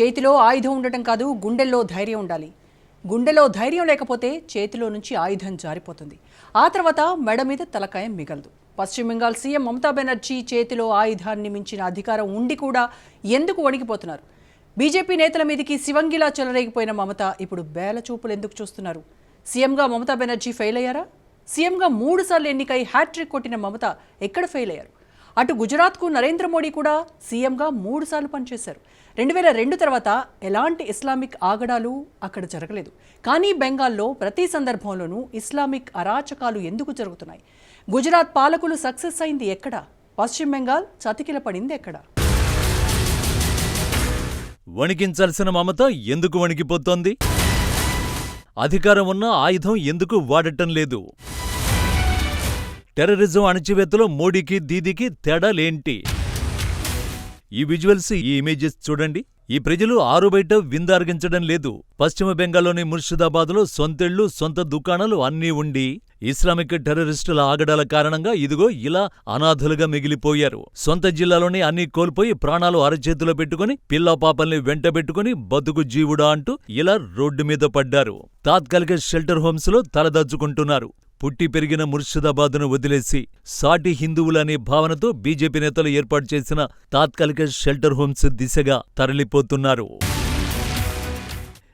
చేతిలో ఆయుధం ఉండటం కాదు, గుండెల్లో ధైర్యం ఉండాలి. గుండెలో ధైర్యం లేకపోతే చేతిలో నుంచి ఆయుధం జారిపోతుంది. ఆ తర్వాత మెడ మీద తలకాయ మిగలదు. పశ్చిమ బెంగాల్ సీఎం మమతా బెనర్జీ చేతిలో ఆయుధాన్ని మించిన అధికారం ఉండి కూడా ఎందుకు వణికిపోతున్నారు? బీజేపీ నేతల మీదకి శివంగిలా చెలరేగిపోయిన మమత ఇప్పుడు బేలచూపులు ఎందుకు చూస్తున్నారు? సీఎంగా మమతా బెనర్జీ ఫెయిల్ అయ్యారా? సీఎంగా 3 సార్లు ఎన్నికై హ్యాట్రిక్ కొట్టిన మమత ఎక్కడ ఫెయిల్ అయ్యారు? అటు గుజరాత్కు నరేంద్ర మోడీ కూడా సీఎంగా 3 సార్లు పనిచేశారు. 2002 తర్వాత ఎలాంటి ఇస్లామిక్ ఆగడాలు అక్కడ జరగలేదు. కానీ బెంగాల్లో ప్రతి సందర్భంలోనూ ఇస్లామిక్ అరాచకాలు ఎందుకు జరుగుతున్నాయి? గుజరాత్ పాలకులు సక్సెస్ అయింది ఎక్కడ? పశ్చిమ బెంగాల్ చతికిల పడింది ఎక్కడ? వణికించాల్సిన మమత ఎందుకు వణికిపోతోంది? అధికారం ఉన్న ఆయుధం ఎందుకు వాడటం లేదు? టెర్రరిజం అణచివేతలో మోడీకి దీదీకి తేడాలేంటి? ఈ విజువల్స్, ఈ ఇమేజెస్ చూడండి. ఈ ప్రజలు ఆరు బయట విందార్గించడం లేదు. పశ్చిమ బెంగాల్లోని ముర్షిదాబాద్లో సొంతిళ్లు, సొంత దుకాణాలు అన్నీ ఉండి ఇస్లామిక్ టెర్రరిస్టుల ఆగడాల కారణంగా ఇదిగో ఇలా అనాథలుగా మిగిలిపోయారు. సొంత జిల్లాలోనే అన్నీ కోల్పోయి ప్రాణాలు అరచేతిలో పెట్టుకుని పిల్లా పాపల్ని వెంటబెట్టుకుని బతుకు జీవుడా అంటూ ఇలా రోడ్డు మీద పడ్డారు. తాత్కాలిక షెల్టర్ హోమ్స్ లో తలదాచుకుంటున్నారు. పుట్టి పెరిగిన ముర్షిదాబాద్ను వదిలేసి సాటి హిందువులనే భావనతో బీజేపీ నేతలు ఏర్పాటు చేసిన తాత్కాలిక షెల్టర్ హోమ్స్ దిశగా తరలిపోతున్నారు.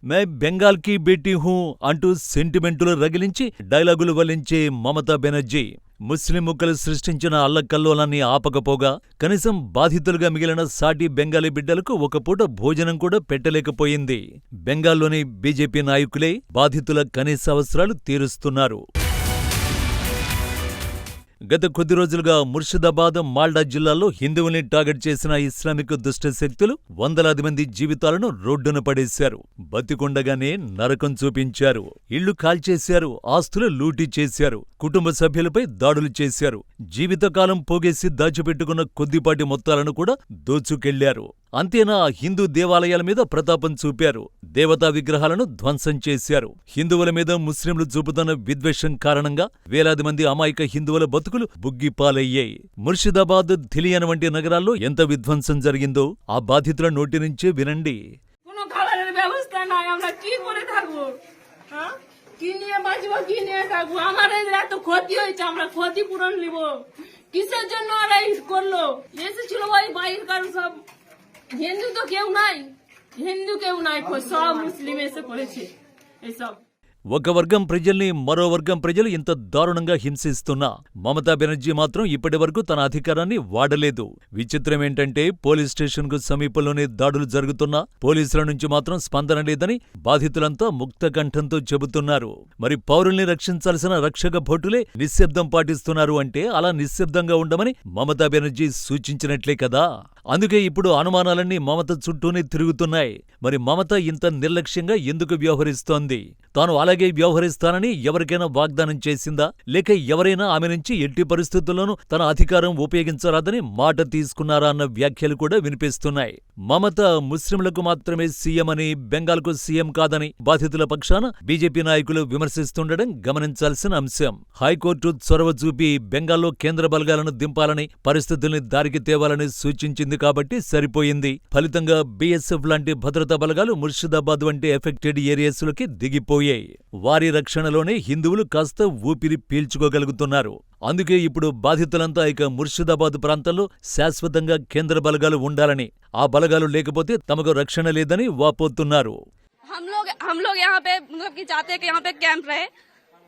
మే బెంగాల్ కి బేటీ హూ అంటూ సెంటిమెంటులు రగిలించి డైలాగులు వల్లించే మమతా బెనర్జీ ముస్లిం ముక్కలు సృష్టించిన అల్లకల్లోలాన్ని ఆపకపోగా కనీసం బాధితులుగా మిగిలిన సాటి బెంగాలీ బిడ్డలకు ఒక పూట భోజనం కూడా పెట్టలేకపోయింది. బెంగాల్లోని బీజేపీ నాయకులే బాధితుల కనీస అవసరాలు తీరుస్తున్నారు. గత కొద్ది రోజులుగా ముర్షిదాబాద్, మాల్డా జిల్లాల్లో హిందువుల్ని టార్గెట్ చేసిన ఇస్లామిక్ దుష్ట శక్తులు వందలాది మంది జీవితాలను రోడ్డున పడేశారు. బతికుండగానే నరకం చూపించారు. ఇళ్లు కాల్చేశారు, ఆస్తులు లూటీ చేశారు, కుటుంబ సభ్యులపై దాడులు చేశారు. జీవితకాలం పోగేసి దాచిపెట్టుకున్న కొద్దిపాటి మొత్తాలను కూడా దోచుకెళ్లారు. అంతేనా, హిందూ దేవాలయాల మీద ప్రతాపం చూపారు. దేవతా విగ్రహాలను ధ్వంసం చేశారు. హిందువుల మీద ముస్లింలు చూపుతున్న విద్వేషం కారణంగా వేలాది మంది అమాయక హిందువుల బతుకులు బుగ్గిపాలయ్యాయి. ముర్షిదాబాద్, ధిలియన్ వంటి నగరాల్లో ఎంత విధ్వంసం జరిగిందో ఆ బాధితుల నోటి నుంచే వినండి. হিন্দু তো কেউ নাই, হিন্দু কেউ নাই, সব মুসলিম এসে করেছে এসব. ఒక వర్గం ప్రజల్ని మరో వర్గం ప్రజలు ఇంత దారుణంగా హింసిస్తున్నా మమతా బెనర్జీ మాత్రం ఇప్పటి వరకు తన అధికారాన్ని వాడలేదు. విచిత్రమేంటంటే పోలీస్ స్టేషన్ కు సమీపంలోనే దాడులు జరుగుతున్నా పోలీసుల నుంచి మాత్రం స్పందన లేదని బాధితులంతా ముక్త కంఠంతో చెబుతున్నారు. మరి పౌరుల్ని రక్షించాల్సిన రక్షక భటులే నిశ్శబ్దం పాటిస్తున్నారు అంటే అలా నిశ్శబ్దంగా ఉండమని మమతా బెనర్జీ సూచించినట్లే కదా. అందుకే ఇప్పుడు అనుమానాలన్నీ మమత చుట్టూనే తిరుగుతున్నాయి. మరి మమత ఇంత నిర్లక్ష్యంగా ఎందుకు వ్యవహరిస్తోంది? తాను అలాగే వ్యవహరిస్తానని ఎవరికైనా వాగ్దానం చేసిందా? లేక ఎవరైనా ఆమె నుంచి ఎట్టి పరిస్థితుల్లోనూ తన అధికారం ఉపయోగించరాదని మాట తీసుకున్నారా అన్న వ్యాఖ్యలు కూడా వినిపిస్తున్నాయి. మమత ముస్లింలకు మాత్రమే సీఎం అని, బెంగాల్కు సీఎం కాదని బాధితుల పక్షాన బీజేపీ నాయకులు విమర్శిస్తుండడం గమనించాల్సిన అంశం. హైకోర్టు చొరవ చూపి బెంగాల్లో కేంద్ర బలగాలను దింపాలని, పరిస్థితుల్ని దారికి తేవాలని సూచించింది కాబట్టి సరిపోయింది. ఫలితంగా బీఎస్ఎఫ్ లాంటి భద్రతా బలగాలు ముర్షిదాబాద్ వంటి ఎఫెక్టెడ్ ఏరియాస్లోకి దిగిపోయాయి. వారి రక్షణలోనే హిందువులు కాస్త ఊపిరి పీల్చుకోగలుగుతున్నారు. అందుకే ఇప్పుడు బాధితులంతా ఇక ముర్షిదాబాద్ ప్రాంతంలో శాశ్వతంగా కేంద్ర బలగాలు ఉండాలని, ఆ బలగాలు లేకపోతే తమకు రక్షణ లేదని వాపోతున్నారు.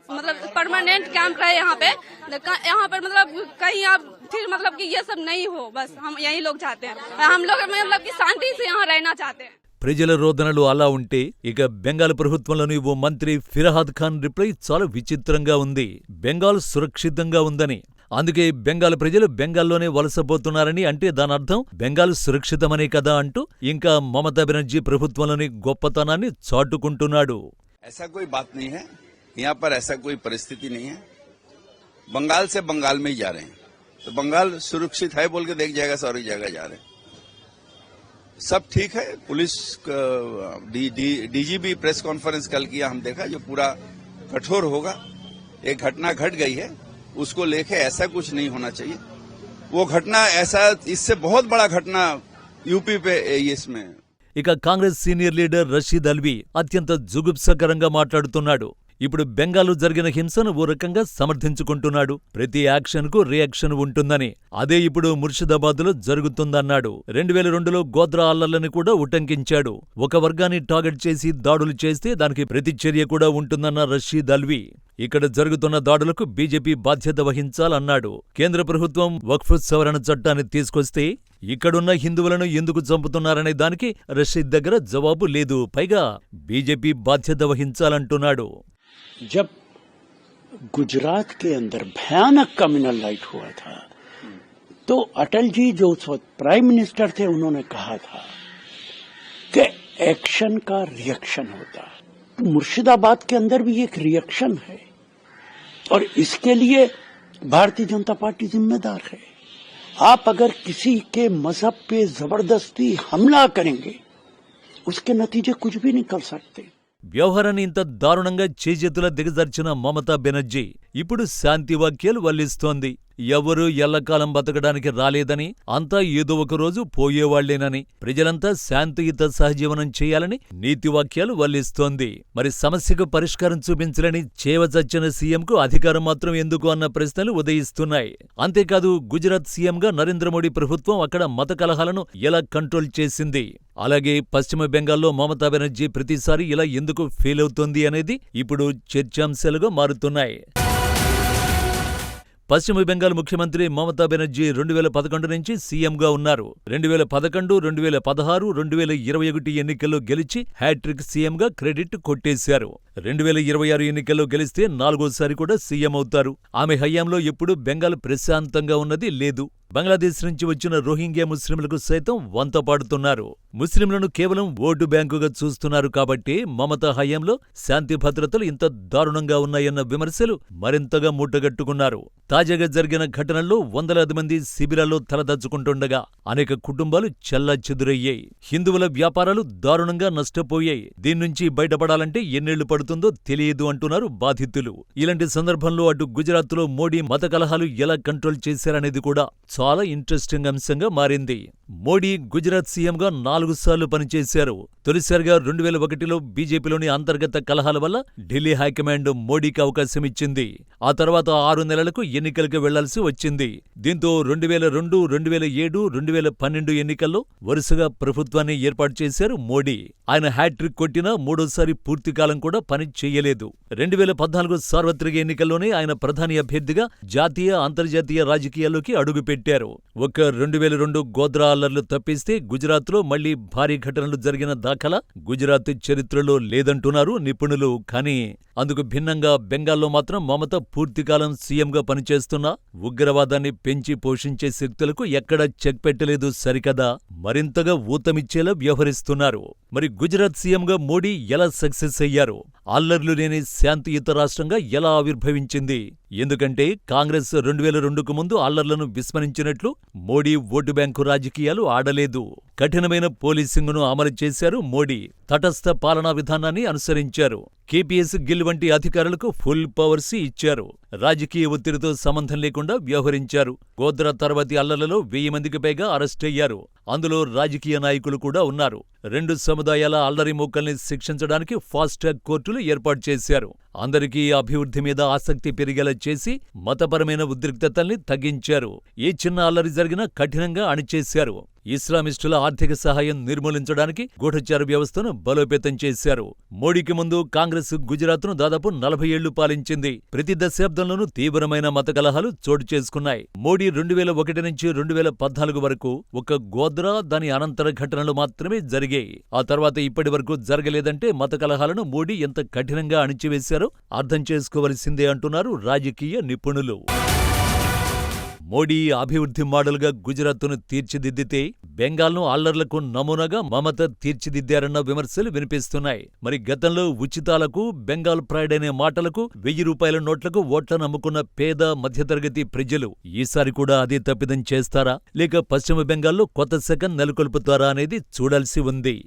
मतलब परमानेंट कैंप रहे यहाँ पे मतलब कहीं आप फिर मतलब कि ये सब नहीं हो, बस हम यही लोग चाहते हैं. हम लोग मतलब कि शांति से यहाँ रहना चाहते हैं. ప్రజల రోదనలు అలా ఉంటే ఇక బెంగాల్ ప్రభుత్వంలోని ఓ మంత్రి ఫిర్హాద్ ఖాన్ రిప్లై చాలా విచిత్రంగా ఉంది. బెంగాల్ సురక్షితంగా ఉందని, అందుకే బెంగాల్ ప్రజలు బెంగాల్లోనే వలసపోతున్నారని అంటే దానర్థం బెంగాల్ సురక్షితమనే కదా అంటూ ఇంకా మమతా బెనర్జీ ప్రభుత్వంలోని గొప్పతనాన్ని చాటుకుంటున్నాడు. यहाँ पर ऐसा कोई परिस्थिति नहीं है. बंगाल से बंगाल में ही जा रहे हैं तो बंगाल सुरक्षित है बोल के देख जाएगा, सारी जगह जा रहे हैं, सब ठीक है. पुलिस डीजीपी प्रेस कॉन्फ्रेंस कल किया, हम देखा, जो पूरा कठोर होगा. एक घटना घट गई है, उसको लेके ऐसा कुछ नहीं होना चाहिए. वो घटना ऐसा, इससे बहुत बड़ा घटना यूपी पे इसमें ఇక కాంగ్రెస్ సీనియర్ లీడర్ రషీద్ అల్వి అత్యంత జుగుప్సకరంగా మాట్లాడుతున్నాడు. ఇప్పుడు బెంగాల్లో జరిగిన హింసను ఓ రకంగా సమర్థించుకుంటున్నాడు. ప్రతి యాక్షన్కు రియాక్షన్ ఉంటుందని, అదే ఇప్పుడు ముర్షిదాబాద్లో జరుగుతుందన్నాడు. 2002లో గోద్రా అల్లర్లను కూడా ఉటంకించాడు. ఒక వర్గాన్ని టార్గెట్ చేసి దాడులు చేస్తే దానికి ప్రతిచర్య కూడా ఉంటుందన్న రషీద్ అల్వి ఇక్కడ జరుగుతున్న దాడులకు బీజేపీ బాధ్యత వహించాలన్నాడు. కేంద్ర ప్రభుత్వం వక్ఫ్ సవరణ చట్టాన్ని తీసుకొస్తే ఇక్కడున్న హిందువులను ఎందుకు చంపుతున్నారనే దానికి రషీద్ దగ్గర జవాబు లేదు. పైగా బీజేపీ బాధ్యత వహించాలంటున్నాడు. जब गुजरात के अंदर भयानक कम्युनल राइट हुआ था तो अटल जी जो उस वक्त प्राइम मिनिस्टर थे उन्होंने कहा था कि एक्शन का रिएक्शन होता है. मुर्शिदाबाद के अंदर भी एक रिएक्शन है और इसके लिए भारतीय जनता पार्टी जिम्मेदार है. आप अगर किसी के मजहब पे जबरदस्ती हमला करेंगे उसके नतीजे कुछ भी निकल सकते. వ్యవహారాన్ని ఇంత దారుణంగా చేజెతుల దిగజార్చిన మమతా బెనర్జీ ఇప్పుడు శాంతి వాక్యాలు వల్లిస్తోంది. ఎవరూ ఎల్లకాలం బతకడానికి రాలేదని, అంతా ఏదో ఒకరోజు పోయేవాళ్లేనని, ప్రజలంతా శాంతియుత సహజీవనం చేయాలని నీతి వాక్యాలు వల్లిస్తోంది. మరి సమస్యకు పరిష్కారం చూపించాలని చేవచచ్చిన సీఎంకు అధికారం మాత్రం ఎందుకు అన్న ప్రశ్నలు ఉదయిస్తున్నాయి. అంతేకాదు గుజరాత్ సీఎంగా నరేంద్ర మోడీ ప్రభుత్వం అక్కడ మత కలహాలను ఎలా కంట్రోల్ చేసింది, అలాగే పశ్చిమ బెంగాల్లో మమతా బెనర్జీ ప్రతిసారి ఇలా ఎందుకు ఫెయిల్ అవుతోంది అనేది ఇప్పుడు చర్చాంశాలుగా మారుతున్నాయి. పశ్చిమ బెంగాల్ ముఖ్యమంత్రి మమతా బెనర్జీ 2011 నుంచి సీఎంగా ఉన్నారు. 2011, 2016, 2021 ఎన్నికల్లో గెలిచి హ్యాట్రిక్ సీఎంగా క్రెడిట్ కొట్టేశారు. 2026 ఎన్నికల్లో గెలిస్తే 4వసారి కూడా సీఎం అవుతారు. ఆమె హయాంలో ఎప్పుడూ బెంగాల్ ప్రశాంతంగా ఉన్నది లేదు. బంగ్లాదేశ్ నుంచి వచ్చిన రోహింగ్యా ముస్లింలకు సైతం వంత పాడుతున్నారు. ముస్లింలను కేవలం ఓటు బ్యాంకుగా చూస్తున్నారు కాబట్టి మమతా హయాంలో శాంతి భద్రతలు ఇంత దారుణంగా ఉన్నాయన్న విమర్శలు మరింతగా మూటగట్టుకున్నారు. తాజాగా జరిగిన ఘటనల్లో వందలాది మంది శిబిరాల్లో తలదచ్చుకుంటుండగా అనేక కుటుంబాలు చెల్లాచెదురయ్యాయి. హిందువుల వ్యాపారాలు దారుణంగా నష్టపోయాయి. దీన్నుంచి బయటపడాలంటే ఎన్నేళ్లు పడుతుందో తెలియదు అంటున్నారు బాధితులు. ఇలాంటి సందర్భంలో అటు గుజరాత్లో మోడీ మత కలహాలు ఎలా కంట్రోల్ చేశారనేది కూడా చాలా ఇంట్రెస్టింగ్ అంశంగా మారింది. మోడీ గుజరాత్ సీఎంగా 4 సార్లు పనిచేశారు. తొలిసారిగా 2001లో బీజేపీలోని అంతర్గత కలహాల వల్ల ఢిల్లీ హైకమాండ్ మోడీకి అవకాశం ఇచ్చింది. ఆ తర్వాత 6 నెలలకు ఎన్నికలకు వెళ్లాల్సి వచ్చింది. దీంతో 2002, 2007, 2012 ఎన్నికల్లో వరుసగా ప్రభుత్వాన్ని ఏర్పాటు చేశారు మోడీ. ఆయన హ్యాట్రిక్ కొట్టినా 3వసారి పూర్తికాలం కూడా పని చెయ్యలేదు. 2014 సార్వత్రిక ఎన్నికల్లోనే ఆయన ప్రధాని అభ్యర్థిగా జాతీయ, అంతర్జాతీయ రాజకీయాల్లోకి అడుగుపెట్టారు. ఒక్క 2002 గోద్రా అల్లర్లు తప్పిస్తే గుజరాత్లో మళ్లీ భారీ ఘటనలు జరిగిన దాఖలా గుజరాత్ చరిత్రలో లేదంటున్నారు నిపుణులు. కానీ అందుకు భిన్నంగా బెంగాల్లో మాత్రం మమత పూర్తికాలం సీఎంగా పనిచేస్తున్నా ఉగ్రవాదాన్ని పెంచి పోషించే శక్తులకు ఎక్కడా చెక్ పెట్టలేదు సరికదా, మరింతగా ఊతమిచ్చేలా వ్యవహరిస్తున్నారు. మరి గుజరాత్ సీఎంగా మోడీ ఎలా సక్సెస్ అయ్యారు? అల్లర్లు లేని శాంతియుత రాష్ట్రంగా ఎలా ఆవిర్భవించింది? ఎందుకంటే కాంగ్రెస్ 2002కు ముందు అల్లర్లను విస్మరించినట్లు మోడీ ఓటు బ్యాంకు రాజకీయాలు ఆడలేదు. కఠినమైన పోలీసింగ్ను అమలు చేశారు మోడీ. తటస్థ పాలనా విధానాన్ని అనుసరించారు. కేపీఎస్ గిల్ వంటి అధికారులకు ఫుల్ పవర్స్ ఇచ్చారు. రాజకీయ ఒత్తిడితో సంబంధం లేకుండా వ్యవహరించారు. గోద్రా తర్వాతి అల్లర్లలో 1000 మందికి పైగా అరెస్టయ్యారు. అందులో రాజకీయ నాయకులు కూడా ఉన్నారు. 2 సముదాయాల అల్లరి మూకల్ని శిక్షించడానికి ఫాస్ట్ ట్రాక్ కోర్టులు ఏర్పాటు చేశారు. అందరికీ అభివృద్ధి మీద ఆసక్తి పెరిగేలా చేసి మతపరమైన ఉద్రిక్తతల్ని తగ్గించారు. ఏ చిన్న అల్లరి జరిగినా కఠినంగా అణిచేశారు. ఇస్లామిస్టుల ఆర్థిక సహాయం నిర్మూలించడానికి గూఢచార వ్యవస్థను బలోపేతం చేశారు. మోడీకి ముందు కాంగ్రెస్ గుజరాత్ను దాదాపు 40 ఏళ్లు పాలించింది. ప్రతి దశాబ్దంలోనూ తీవ్రమైన మత కలహాలు చోటు చేసుకున్నాయి. మోడీ 2001 నుంచి 2014 వరకు ఒక గోద్రా, దాని అనంతర ఘటనలు మాత్రమే జరిగాయి. ఆ తర్వాత ఇప్పటి వరకు జరగలేదంటే మత కలహాలను మోడీ ఎంత కఠినంగా అణిచివేశారో అర్థం చేసుకోవలసిందే అంటున్నారు రాజకీయ నిపుణులు. మోడీ అభివృద్ధి మోడల్గా గుజరాత్ను తీర్చిదిద్దితే బెంగాల్ను అల్లర్లకు నమూనాగా మమత తీర్చిదిద్దారన్న విమర్శలు వినిపిస్తున్నాయి. మరి గతంలో ఉచితాలకు, బెంగాల్ ప్రైడ్ అనే మాటలకు, 1000 రూపాయల నోట్లకు ఓట్లను అమ్ముకున్న పేద మధ్యతరగతి ప్రజలు ఈసారి కూడా అదే తప్పిదం చేస్తారా, లేక పశ్చిమ బెంగాల్లో కొత్త శకం నెలకొల్పుతారా అనేది చూడాల్సి ఉంది.